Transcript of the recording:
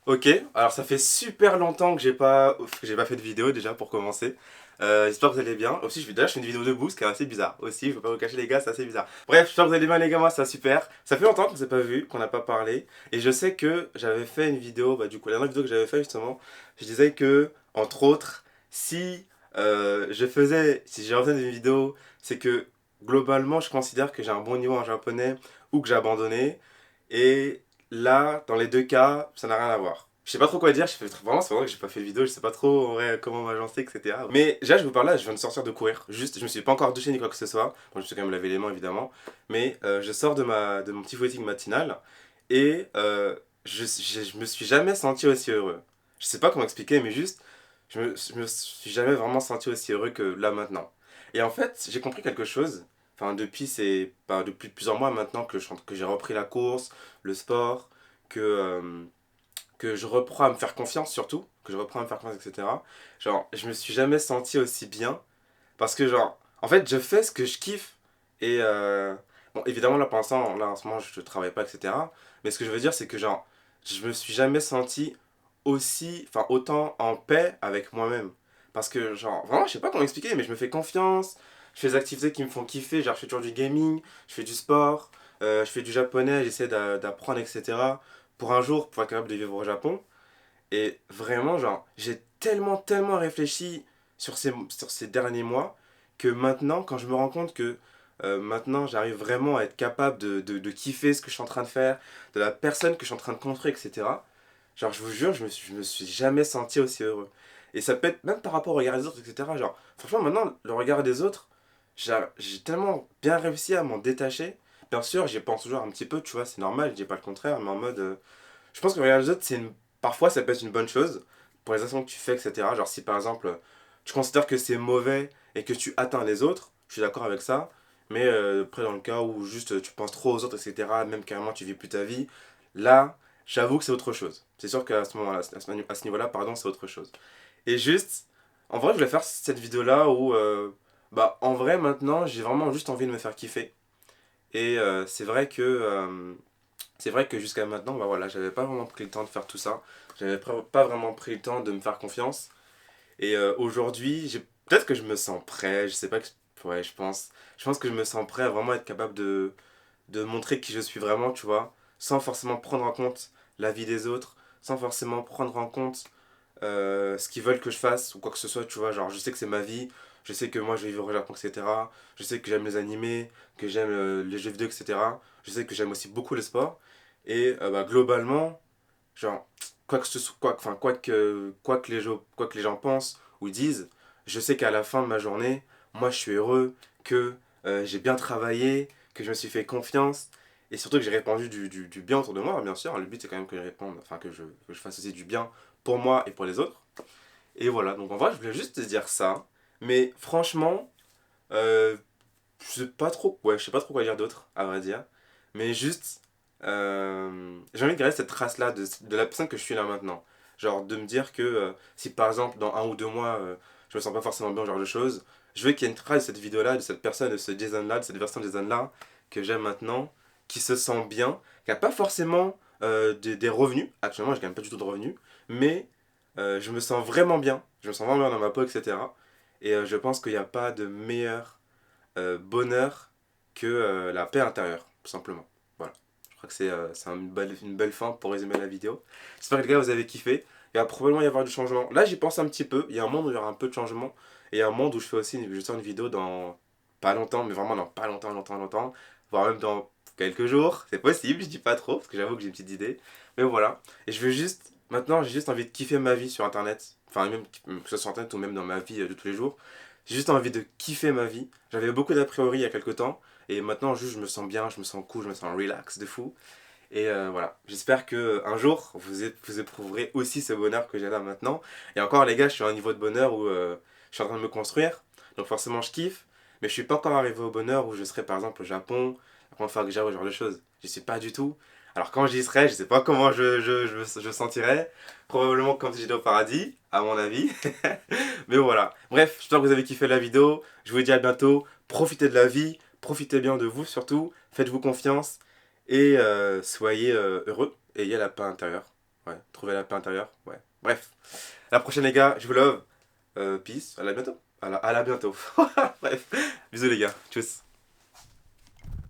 Ok, alors ça fait super longtemps que j'ai pas fait de vidéo déjà pour commencer. J'espère que vous allez bien. Aussi, je fais une vidéo debout, ce qui est assez bizarre. Aussi, je vais pas vous cacher les gars, c'est assez bizarre. Bref, j'espère que vous allez bien les gars, moi ça va super. Ça fait longtemps qu'on s'est pas vu, qu'on n'a pas parlé. Et je sais que j'avais fait une vidéo, bah du coup, la dernière vidéo que j'avais fait justement, je disais que, entre autres, si j'ai refait une vidéo, c'est que globalement, je considère que j'ai un bon niveau en japonais ou que j'ai abandonné. Et là, dans les deux cas, ça n'a rien à voir. Je sais pas trop quoi dire, vraiment, c'est vrai que j'ai pas fait de vidéo, je sais pas trop en vrai comment m'agencer, etc. Mais déjà, je vous parle là, je viens de sortir de courir. Juste, je me suis pas encore douché ni quoi que ce soit. Bon, je me suis quand même lavé les mains évidemment. Mais je sors de mon petit footing matinal et je me suis jamais senti aussi heureux. Je sais pas comment expliquer, mais juste, je me suis jamais vraiment senti aussi heureux que là maintenant. Et en fait, j'ai compris quelque chose. Enfin, depuis plusieurs mois maintenant que j'ai repris la course, le sport, que, euh, que je reprends à me faire confiance surtout, que je reprends à me faire confiance, etc. Genre, je me suis jamais senti aussi bien parce que, genre, en fait, je fais ce que je kiffe et, bon, évidemment, là, pour l'instant, là, en ce moment, je travaille pas, etc. Mais ce que je veux dire, c'est que, genre, je me suis jamais senti autant en paix avec moi-même. Parce que, genre, vraiment, je sais pas comment expliquer, mais je me fais confiance, je fais des activités qui me font kiffer, genre, je fais toujours du gaming, je fais du sport, je fais du japonais, j'essaie d'apprendre, etc. Pour un jour, pour être capable de vivre au Japon. Et vraiment, genre, j'ai tellement réfléchi sur ces derniers mois que maintenant, quand je me rends compte que maintenant j'arrive vraiment à être capable de kiffer ce que je suis en train de faire, de la personne que je suis en train de construire, etc. Genre, je vous jure, je me suis jamais senti aussi heureux. Et ça peut être même par rapport au regard des autres, etc. Genre, franchement, maintenant, le regard des autres, j'ai tellement bien réussi à m'en détacher. Bien sûr, j'y pense toujours un petit peu, tu vois, c'est normal, je dis pas le contraire, mais en mode. Je pense que le regard des autres, parfois ça peut être une bonne chose pour les actions que tu fais, etc. Genre si par exemple tu considères que c'est mauvais et que tu atteins les autres, je suis d'accord avec ça. Mais après dans le cas où juste tu penses trop aux autres, etc., même carrément tu vis plus ta vie, là, j'avoue que c'est autre chose. C'est sûr qu'à ce moment-là, à ce niveau-là, pardon, c'est autre chose. Et juste, en vrai, je voulais faire cette vidéo-là où, bah, en vrai, maintenant, j'ai vraiment juste envie de me faire kiffer. Et c'est vrai que jusqu'à maintenant, bah voilà, j'avais pas vraiment pris le temps de faire tout ça. Pas vraiment pris le temps de me faire confiance. Et aujourd'hui, peut-être que je me sens prêt. Je sais pas que. Ouais, je pense. Je pense que je me sens prêt à vraiment être capable de montrer qui je suis vraiment, tu vois. Sans forcément prendre en compte la vie des autres. Sans forcément prendre en compte ce qu'ils veulent que je fasse ou quoi que ce soit, tu vois. Genre, je sais que c'est ma vie. Je sais que moi, je vais vivre au Japon, etc. Je sais que j'aime les animés, que j'aime les jeux vidéo, etc. Je sais que j'aime aussi beaucoup le sport. Et bah, globalement, genre, quoi que ce soit, quoi que les gens pensent ou disent, je sais qu'à la fin de ma journée, moi je suis heureux, que j'ai bien travaillé, que je me suis fait confiance, et surtout que j'ai répandu du bien autour de moi, bien sûr. Le but c'est quand même que je réponde, enfin que je fasse aussi du bien pour moi et pour les autres. Et voilà, donc en vrai, je voulais juste te dire ça. Mais franchement, euh, je sais pas trop quoi dire d'autre, à vrai dire. Mais juste, j'ai envie de garder cette trace-là de la personne que je suis là maintenant. Genre de me dire que si par exemple dans 1 ou 2 mois, je me sens pas forcément bien, ce genre de choses, je veux qu'il y ait une trace de cette vidéo-là, de cette personne, de ce Jason-là, de cette version de Jason-là que j'aime maintenant, qui se sent bien, qui a pas forcément des revenus. Actuellement, je gagne pas du tout de revenus, mais je me sens vraiment bien. Je me sens vraiment bien dans ma peau, etc. Et je pense qu'il n'y a pas de meilleur bonheur que la paix intérieure, tout simplement. Voilà. Je crois que c'est une belle fin pour résumer la vidéo. J'espère que les gars vous avez kiffé. Il va probablement y avoir du changement. Là j'y pense un petit peu. Il y a un monde où il y aura un peu de changement. Et il y a un monde où je sors une vidéo dans pas longtemps, mais vraiment dans pas longtemps, longtemps, longtemps. Voire même dans quelques jours. C'est possible, je dis pas trop, parce que j'avoue que j'ai une petite idée. Mais voilà. Et maintenant j'ai juste envie de kiffer ma vie sur internet. Enfin même que ce soit sur internet ou même dans ma vie de tous les jours. J'ai juste envie de kiffer ma vie. J'avais beaucoup d'a priori il y a quelques temps. Et maintenant, juste, je me sens bien, je me sens cool, je me sens relax de fou. Et voilà. J'espère que un jour, vous éprouverez aussi ce bonheur que j'ai là maintenant. Et encore, les gars, je suis à un niveau de bonheur où je suis en train de me construire. Donc forcément, je kiffe. Mais je suis pas encore arrivé au bonheur où je serai par exemple au Japon, la première fois que j'arrive, ce genre de choses. Je sais pas du tout. Alors quand j'y serai, je sais pas comment je sentirai. Probablement comme si j'étais au paradis, à mon avis. Mais voilà. Bref, j'espère que vous avez kiffé la vidéo. Je vous dis à bientôt. Profitez de la vie. Profitez bien de vous surtout. Faites-vous confiance. Et soyez heureux. Et ayez la paix intérieure. Ouais, trouver la paix intérieure. Ouais. Bref. À la prochaine, les gars. Je vous love. Peace. À la bientôt. À la bientôt. Bref. Bisous, les gars. Tchuss.